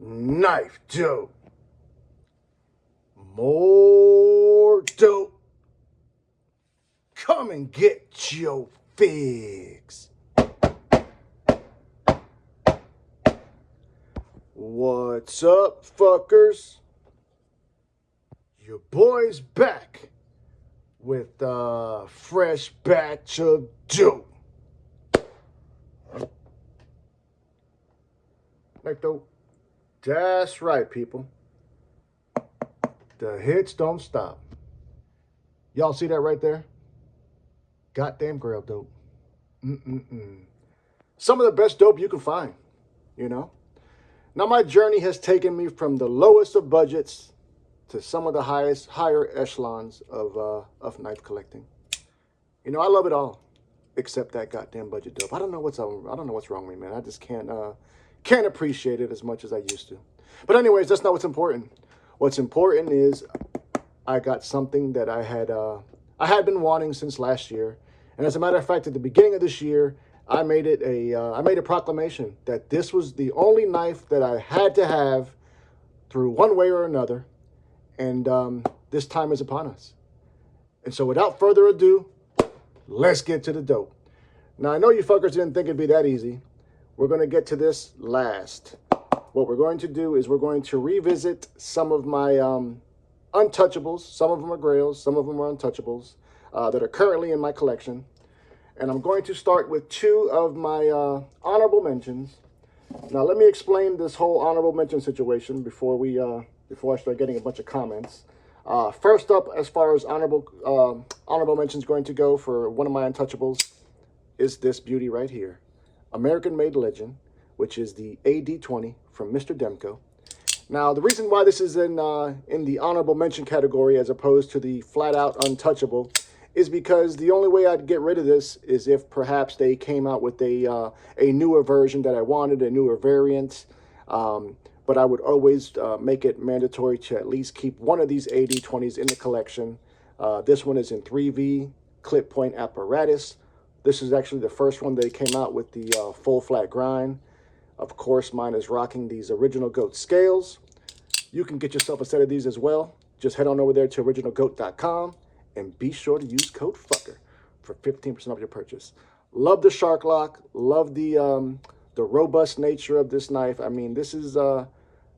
KnifeDope. More dope. Come and get your fix. What's up, fuckers? Your boy's back with a fresh batch of dope. KnifeDope. That's right, people. The hits don't stop. Y'all see that right there? Goddamn Grail dope. Some of the best dope you can find, you know? Now, my journey has taken me from the lowest of budgets to some of the higher echelons of knife collecting. You know, I love it all, except that goddamn budget dope. I don't know what's wrong with me, man. I just can't appreciate it as much as I used to. But anyways, that's not what's important. What's important is I got something that I had been wanting since last year. And as a matter of fact, at the beginning of this year, I made a proclamation that this was the only knife that I had to have through one way or another. And this time is upon us. And so without further ado, let's get to the dope. Now, I know you fuckers didn't think it'd be that easy. We're going to get to this last. What we're going to do is we're going to revisit some of my untouchables. Some of them are grails, some of them are untouchables that are currently in my collection. And I'm going to start with two of my honorable mentions. Now, let me explain this whole honorable mention situation before I start getting a bunch of comments. First up, as far as honorable mentions going to go for one of my untouchables, is this beauty right here. American-made legend, which is the AD20 from Mr. Demko. Now, the reason why this is in the honorable mention category as opposed to the flat-out untouchable is because the only way I'd get rid of this is if perhaps they came out with a newer version that I wanted, a newer variant. But I would always make it mandatory to at least keep one of these AD20s in the collection. This one is in 3V clip point apparatus. This is actually the first one they came out with the full flat grind. Of course, mine is rocking these original goat scales. You can get yourself a set of these as well. Just head on over there to originalgoat.com and be sure to use code FUCKER for 15% off your purchase. Love the shark lock. Love the robust nature of this knife. I mean, this is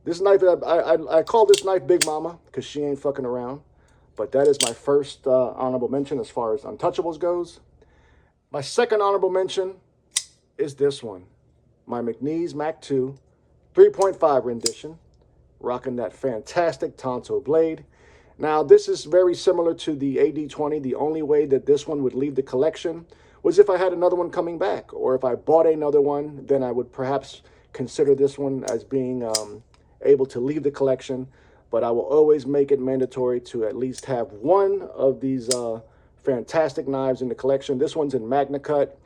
this knife. I call this knife Big Mama because she ain't fucking around. But that is my first honorable mention as far as untouchables goes. My second honorable mention is this one. My McNeese Mac 2 3.5 rendition, rocking that fantastic Tonto blade. Now, this is very similar to the AD20. The only way that this one would leave the collection was if I had another one coming back, or if I bought another one, then I would perhaps consider this one as being able to leave the collection. But I will always make it mandatory to at least have one of these fantastic knives in the collection. This one's in Magna Cut.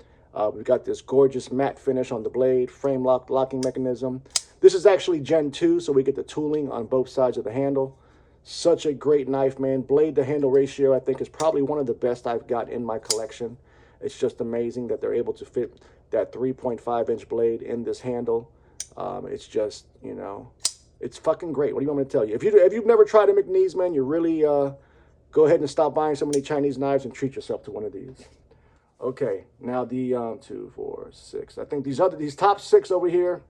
We've got this gorgeous matte finish on the blade, frame locking mechanism. This is actually Gen 2, so we get the tooling on both sides of the handle. Such a great knife, man. Blade to handle ratio, I think, is probably one of the best I've got in my collection. It's just amazing that they're able to fit that 3.5-inch blade in this handle. It's just, you know, it's fucking great. What do you want me to tell you? If you've never tried a McNeese, man, you really go ahead and stop buying so many Chinese knives and treat yourself to one of these. Okay, now the 2, 4, 6. I think these top 6 over here,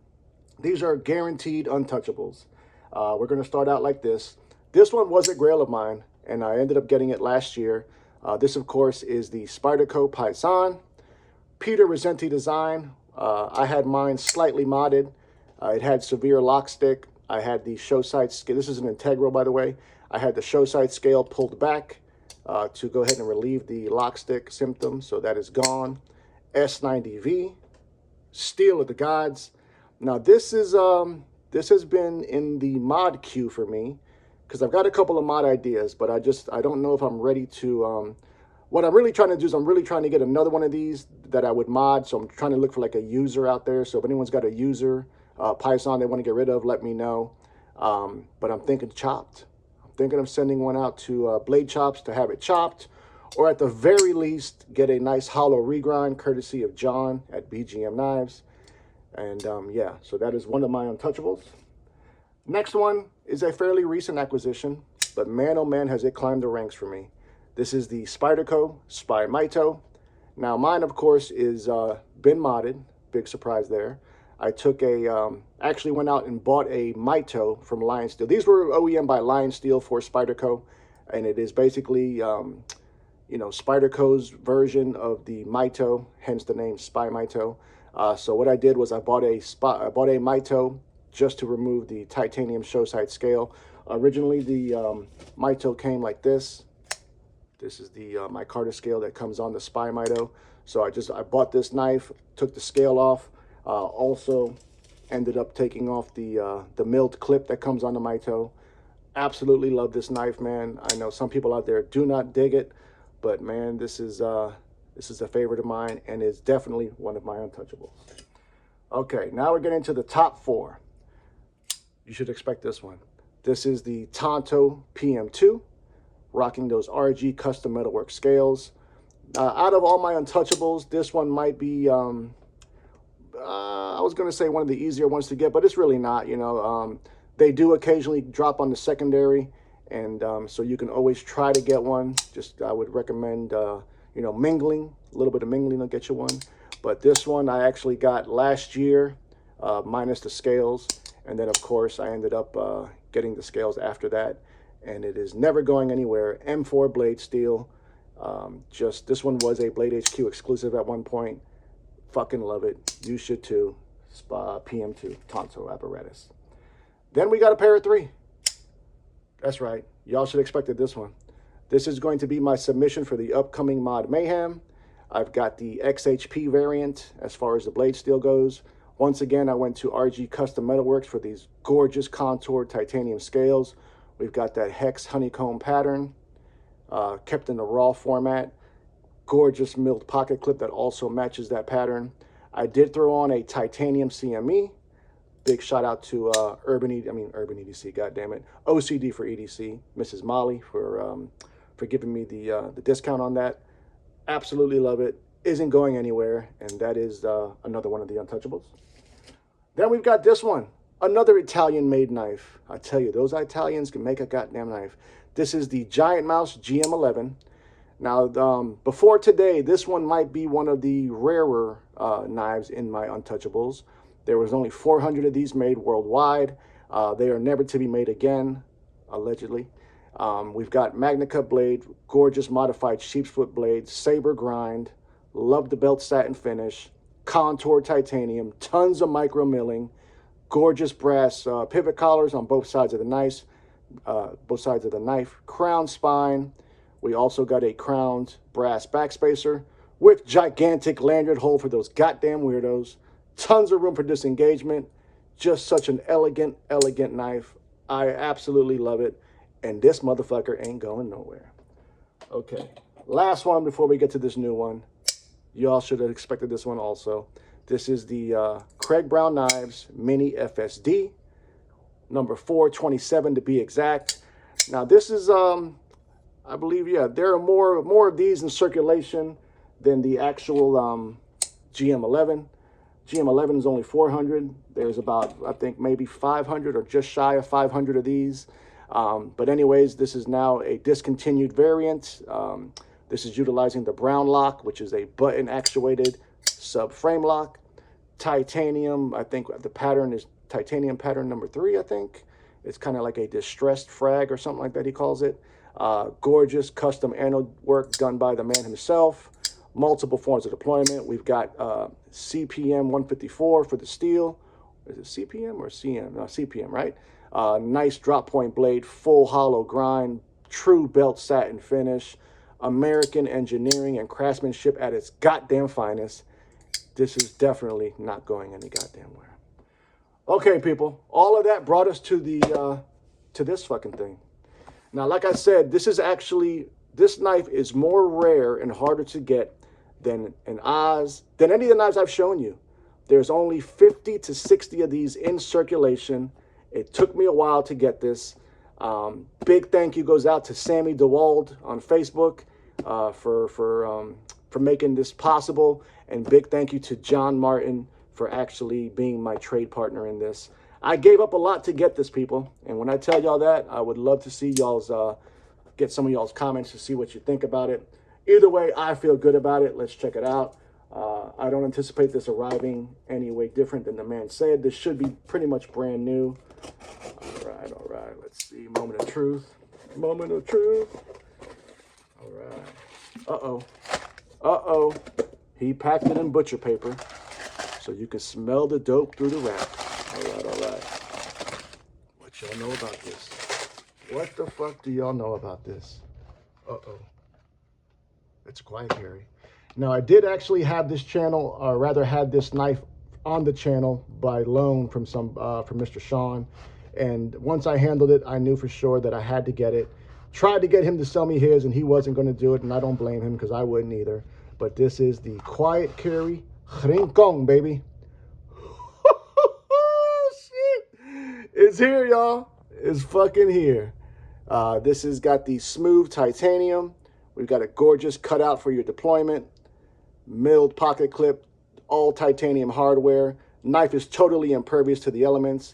these are guaranteed untouchables. We're going to start out like this. This one was a grail of mine, and I ended up getting it last year. This, of course, is the Spyderco Paisan. Peter Resenti design. I had mine slightly modded. It had severe lock stick. I had the show sight scale. This is an integral, by the way. I had the show sight scale pulled back to go ahead and relieve the lock stick symptom, so that is gone. S90V, steel of the gods. Now this has been in the mod queue for me because I've got a couple of mod ideas, but I don't know if I'm ready to. What I'm really trying to do is I'm really trying to get another one of these that I would mod. So I'm trying to look for like a user out there. So if anyone's got a user Python they want to get rid of, let me know. But I'm thinking chopped. Thinking of sending one out to Blade Chops to have it chopped, or at the very least get a nice hollow regrind courtesy of John at BGM Knives. And yeah, so that is one of my untouchables. Next one is a fairly recent acquisition, but man, oh man, has it climbed the ranks for me. This is the Spyderco Spy Mito. Now mine, of course, is been modded. Big surprise there. I took actually went out and bought a Mito from Lion Steel. These were OEM by Lion Steel for Spyderco, and it is basically, you know, Spyderco's version of the Mito, hence the name Spy Mito. So what I did was I bought a Mito just to remove the titanium show side scale. Originally, the Mito came like this. This is the micarta scale that comes on the Spy Mito. So I bought this knife, took the scale off. Also ended up taking off the milled clip that comes on the Mito. Absolutely love this knife, man. I know some people out there do not dig it, but man, this is a favorite of mine and is definitely one of my untouchables. Okay, now we're getting to the top four. You should expect this one. This is the Tonto PM2, rocking those RG custom metalwork scales. Out of all my untouchables, this one might be, I was going to say one of the easier ones to get, but it's really not, you know. They do occasionally drop on the secondary, and so you can always try to get one. Just, I would recommend, you know, mingling. A little bit of mingling will get you one. But this one I actually got last year, minus the scales. And then, of course, I ended up getting the scales after that. And it is never going anywhere. M4 blade steel. This one was a Blade HQ exclusive at one point. Fucking love it. You should too. PM2 Tonto apparatus. Then we got a pair of three. That's right. Y'all should have expected this one. This is going to be my submission for the upcoming Mod Mayhem. I've got the XHP variant as far as the blade steel goes. Once again, I went to RG Custom Metalworks for these gorgeous contoured titanium scales. We've got that hex honeycomb pattern, kept in the raw format. Gorgeous milled pocket clip that also matches that pattern. I did throw on a titanium CME. Big shout out to Urban EDC, goddammit. OCD for EDC, Mrs. Molly for giving me the discount on that. Absolutely love it. Isn't going anywhere, and that is another one of the untouchables. Then we've got this one, another Italian-made knife. I tell you, those Italians can make a goddamn knife. This is the Giant Mouse GM11. Now, before today, this one might be one of the rarer knives in my untouchables. There was only 400 of these made worldwide. They are never to be made again, allegedly. We've got Magna Cut blade, gorgeous modified sheep's foot blade, saber grind, love the belt satin finish, contour titanium, tons of micro milling, gorgeous brass pivot collars on both sides of the knife, crown spine. We also got a crowned brass backspacer with gigantic lanyard hole for those goddamn weirdos. Tons of room for disengagement. Just such an elegant knife. I absolutely love it. And this motherfucker ain't going nowhere. Okay, last one before we get to this new one. Y'all should have expected this one also. This is the Craig Brown Knives Mini FSD, number 427 to be exact. Now this is, I believe, yeah, there are more of these in circulation than the actual GM11. GM11 is only 400. There's about, I think, maybe 500 or just shy of 500 of these. But anyways, this is now a discontinued variant. This is utilizing the Brown lock, which is a button actuated subframe lock. Titanium, I think the pattern is titanium pattern number 3, I think. It's kind of like a distressed frag or something like that, he calls it. Gorgeous custom anode work done by the man himself. Multiple forms of deployment. We've got CPM 154 for the steel. Is it CPM or CM? No, CPM, right? Nice drop point blade, full hollow grind, true belt satin finish, American engineering and craftsmanship at its goddamn finest. This is definitely not going any goddamn where. Okay, people, all of that brought us to the to this fucking thing. Now, like I said, this knife is more rare and harder to get than any of the knives I've shown you. There's only 50 to 60 of these in circulation. It took me a while to get this. Big thank you goes out to Sammy DeWald on Facebook for making this possible. And big thank you to John Martin for actually being my trade partner in this. I gave up a lot to get this, people. And when I tell y'all that, I would love to see y'all's, get some of y'all's comments to see what you think about it. Either way, I feel good about it. Let's check it out. I don't anticipate this arriving any way different than the man said. This should be pretty much brand new. All right. Let's see. Moment of truth. Moment of truth. All right. Uh-oh. He packed it in butcher paper so you can smell the dope through the wrap. All right. What y'all know about this? What the fuck do y'all know about this? Uh-oh. It's a quiet carry. Now, I did actually have this channel, or rather had this knife on the channel by loan from Mr. Sean. And once I handled it, I knew for sure that I had to get it. Tried to get him to sell me his, and he wasn't going to do it, and I don't blame him because I wouldn't either. But this is the quiet carry Rincon, baby. Shit. It's here, y'all. It's fucking here. This has got the smooth titanium. We've got a gorgeous cutout for your deployment. Milled pocket clip, all titanium hardware. Knife is totally impervious to the elements.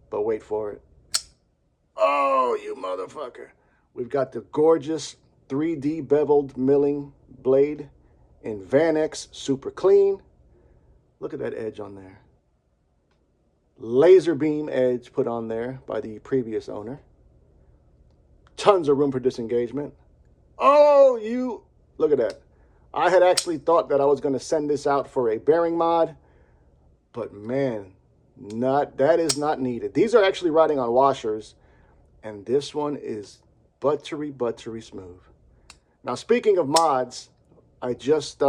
But wait for it. Oh, you motherfucker. We've got the gorgeous 3D beveled milling blade in Van X Super Clean. Look at that edge on there. Laser beam edge put on there by the previous owner. Tons of room for disengagement. Oh, look at that. I had actually thought that I was going to send this out for a bearing mod, but man, that is not needed. These are actually riding on washers, and this one is buttery smooth. Now, speaking of mods, I just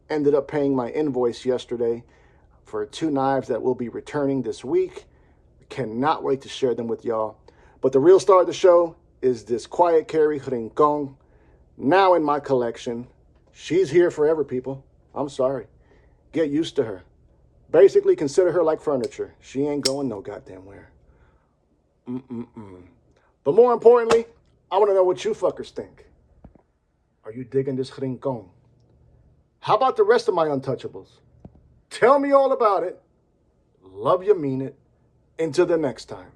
ended up paying my invoice yesterday for 2 knives that will be returning this week. Cannot wait to share them with y'all. But the real star of the show is this quiet carry Rincon, now in my collection. She's here forever, people. I'm sorry. Get used to her. Basically, consider her like furniture. She ain't going no goddamn where. But more importantly, I want to know what you fuckers think. Are you digging this Rincon? How about the rest of my untouchables? Tell me all about it. Love you, mean it. Until the next time.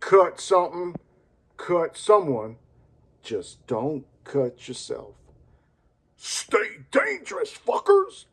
Cut something. Cut someone. Just don't cut yourself. Stay dangerous, fuckers!